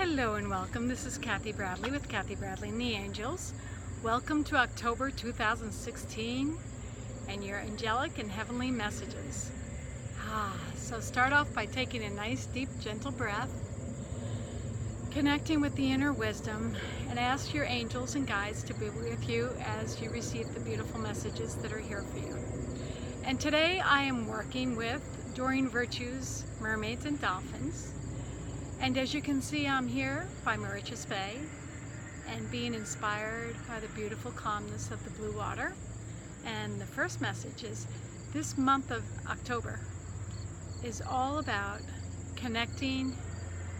Hello and welcome. This is Kathy Bradley with Kathy Bradley and the Angels. Welcome to October 2016 and your angelic and heavenly messages. So start off by taking a nice, deep, gentle breath, connecting with the inner wisdom, and ask your angels and guides to be with you as you receive the beautiful messages that are here for you. And today I am working with Doreen Virtue's Mermaids and Dolphins. And as you can see, I'm here by Mauritius Bay and being inspired by the beautiful calmness of the blue water. And the first message is this month of October is all about connecting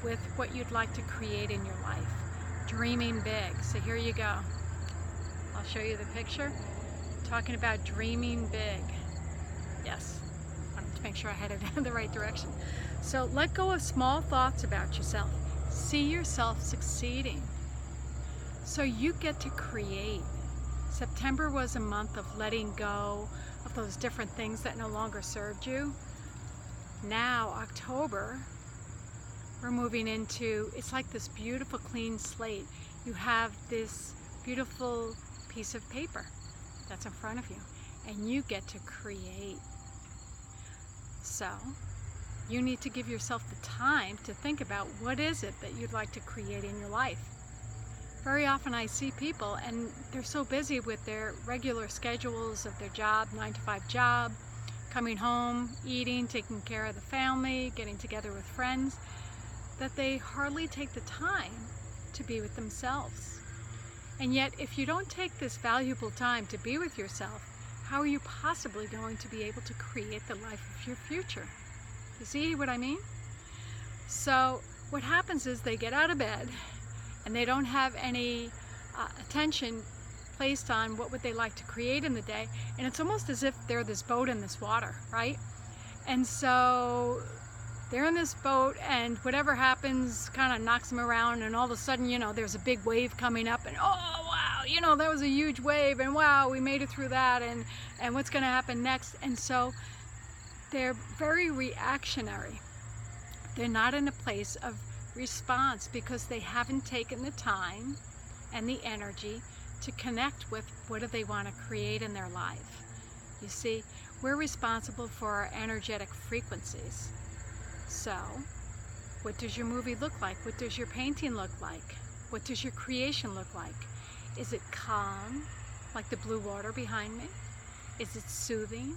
with what you'd like to create in your life, dreaming big. So here you go. I'll show you the picture. Talking about dreaming big. Yes, I wanted to make sure I headed in the right direction. So let go of small thoughts about yourself. See yourself succeeding. So you get to create. September was a month of letting go of those different things that no longer served you. Now, October, we're moving into, it's like this beautiful clean slate. You have this beautiful piece of paper that's in front of you, and you get to create. So, you need to give yourself the time to think about what is it that you'd like to create in your life. Very often I see people and they're so busy with their regular schedules of their job, 9-to-5 job, coming home, eating, taking care of the family, getting together with friends, that they hardly take the time to be with themselves. And yet, if you don't take this valuable time to be with yourself, how are you possibly going to be able to create the life of your future? You see what I mean? So what happens is they get out of bed and they don't have any attention placed on what would they like to create in the day, and it's almost as if they're this boat in this water, right? And so they're in this boat and whatever happens kind of knocks them around, and all of a sudden, there's a big wave coming up, and oh wow, that was a huge wave, and wow, we made it through that, and what's going to happen next? And so they're very reactionary. They're not in a place of response because they haven't taken the time and the energy to connect with what do they want to create in their life. You see, we're responsible for our energetic frequencies. So, what does your movie look like? What does your painting look like? What does your creation look like? Is it calm, like the blue water behind me? Is it soothing?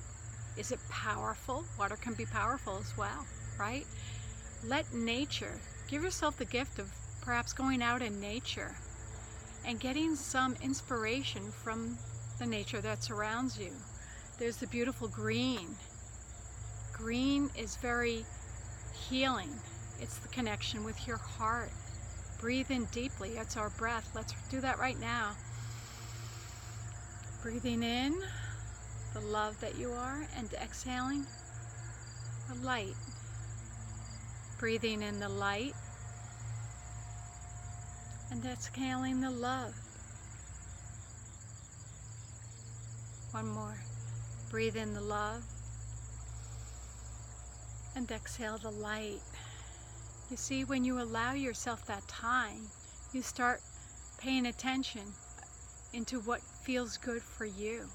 Is it powerful? Water can be powerful as well, right? Let nature, give yourself the gift of perhaps going out in nature and getting some inspiration from the nature that surrounds you. There's the beautiful green. Green is very healing. It's the connection with your heart. Breathe in deeply. That's our breath. Let's do that right now. Breathing in the love that you are, and exhaling the light. Breathing in the light and exhaling the love. One more. Breathe in the love and exhale the light. You see, when you allow yourself that time, you start paying attention into what feels good for you.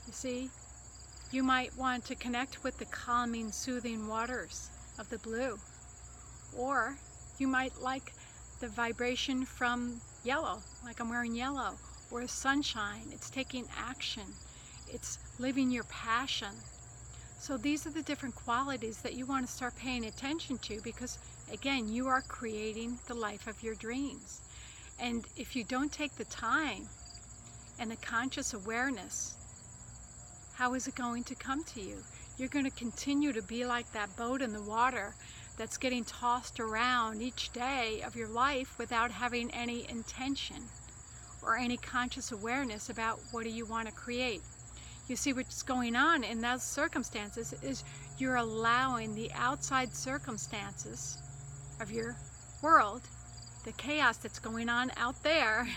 You see, you might want to connect with the calming, soothing waters of the blue. Or you might like the vibration from yellow, like I'm wearing yellow, or sunshine. It's taking action. It's living your passion. So these are the different qualities that you want to start paying attention to because, again, you are creating the life of your dreams. And if you don't take the time and the conscious awareness, how is it going to come to you? You're going to continue to be like that boat in the water that's getting tossed around each day of your life without having any intention or any conscious awareness about what do you want to create. You see, what's going on in those circumstances is you're allowing the outside circumstances of your world, the chaos that's going on out there,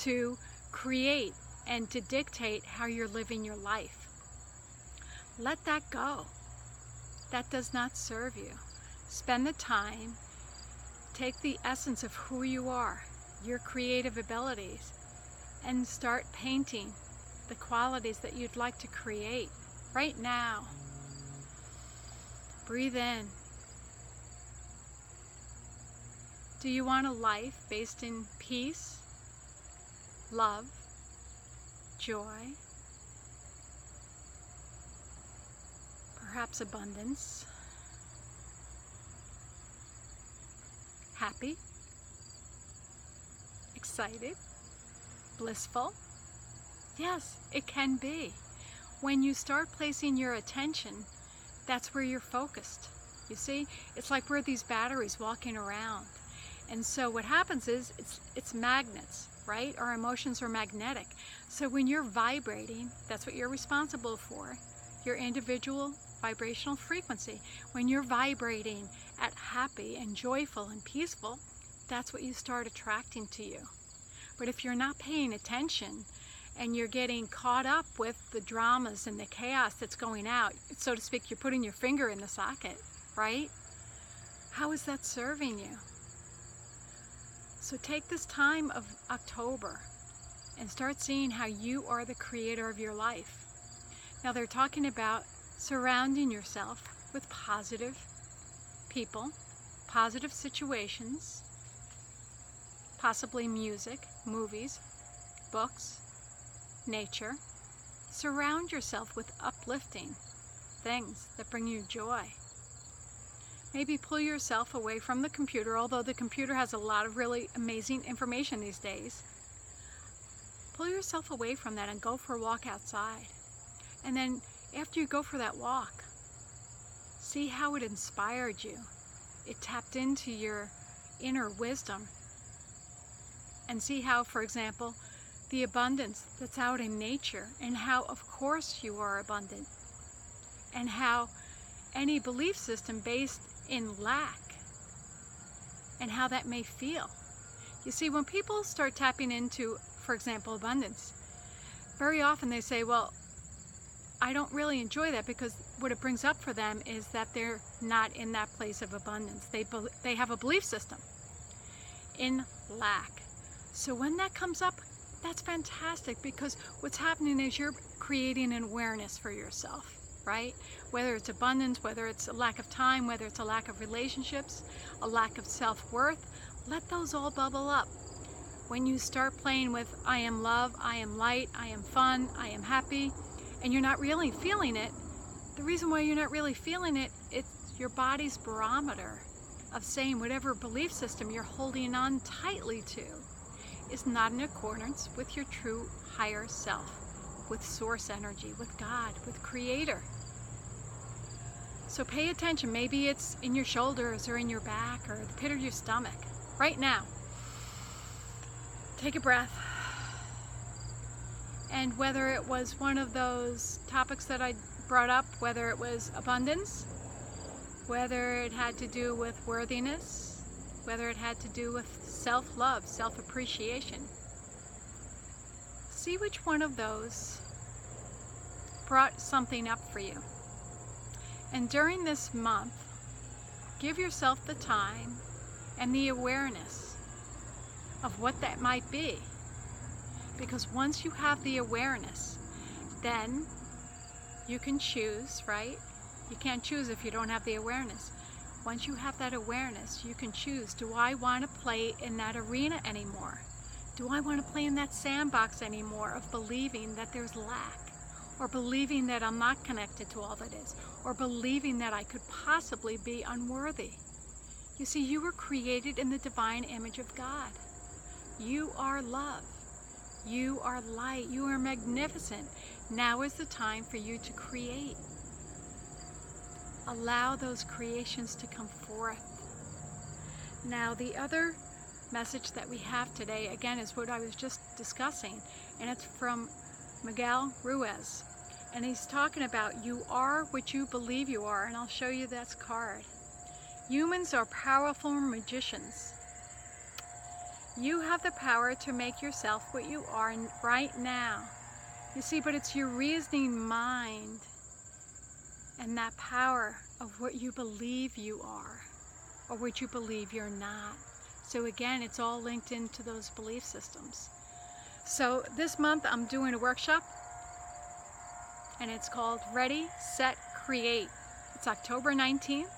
to create and to dictate how you're living your life. Let that go. That does not serve you. Spend the time take the essence of who you are, your creative abilities, and start painting the qualities that you'd like to create right now. Breathe in. Do you want a life based in peace, love, joy, perhaps abundance, happy, excited, blissful? Yes, it can be. When you start placing your attention, that's where you're focused. You see, it's like we're these batteries walking around. And so what happens is it's magnets, right? Our emotions are magnetic. So when you're vibrating, that's what you're responsible for, your individual vibrational frequency. When you're vibrating at happy and joyful and peaceful, that's what you start attracting to you. But if you're not paying attention and you're getting caught up with the dramas and the chaos that's going out, so to speak, you're putting your finger in the socket, right? How is that serving you? So take this time of October and start seeing how you are the creator of your life. Now they're talking about surrounding yourself with positive people, positive situations, possibly music, movies, books, nature. Surround yourself with uplifting things that bring you joy. Maybe pull yourself away from the computer, although the computer has a lot of really amazing information these days. Pull yourself away from that and go for a walk outside. And then after you go for that walk, see how it inspired you. It tapped into your inner wisdom. And see how, for example, the abundance that's out in nature, and how, of course, you are abundant, and how any belief system based in lack, and how that may feel. You see, when people start tapping into, for example, abundance, very often they say, well, I don't really enjoy that, because what it brings up for them is that they're not in that place of abundance. They have a belief system in lack. So when that comes up, that's fantastic, because what's happening is you're creating an awareness for yourself, right? Whether it's abundance, whether it's a lack of time, whether it's a lack of relationships, a lack of self-worth, let those all bubble up. When you start playing with I am love, I am light, I am fun, I am happy, and you're not really feeling it, the reason why you're not really feeling it, it's your body's barometer of saying whatever belief system you're holding on tightly to is not in accordance with your true higher self, with source energy, with God, with Creator. So pay attention. Maybe it's in your shoulders or in your back or the pit of your stomach. Right now, take a breath. And whether it was one of those topics that I brought up, whether it was abundance, whether it had to do with worthiness, whether it had to do with self-love, self-appreciation, see which one of those brought something up for you. And during this month, give yourself the time and the awareness of what that might be. Because once you have the awareness, then you can choose, right? You can't choose if you don't have the awareness. Once you have that awareness, you can choose, do I want to play in that arena anymore? Do I want to play in that sandbox anymore of believing that there's lack? Or believing that I'm not connected to all that is? Or believing that I could possibly be unworthy? You see, you were created in the divine image of God. You are love. You are light. You are magnificent. Now is the time for you to create. Allow those creations to come forth. Now, the other message that we have today, again, is what I was just discussing, and it's from Miguel Ruiz. And he's talking about you are what you believe you are, and I'll show you this card. Humans are powerful magicians. You have the power to make yourself what you are right now. You see, but it's your reasoning mind and that power of what you believe you are, or what you believe you're not. So again, it's all linked into those belief systems. So this month I'm doing a workshop, and it's called Ready, Set, Create. It's October 19th.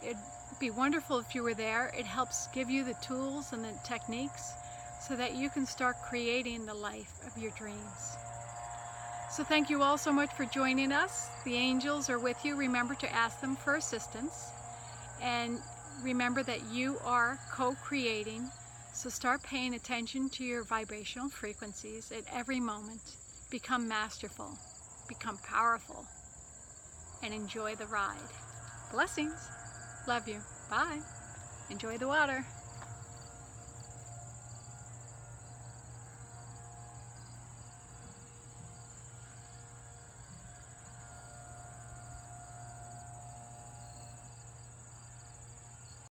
It'd be wonderful if you were there. It helps give you the tools and the techniques so that you can start creating the life of your dreams. So thank you all so much for joining us. The angels are with you. Remember to ask them for assistance. And remember that you are co-creating. So start paying attention to your vibrational frequencies at every moment. Become masterful, become powerful, and enjoy the ride. Blessings. Love you. Bye. Enjoy the water.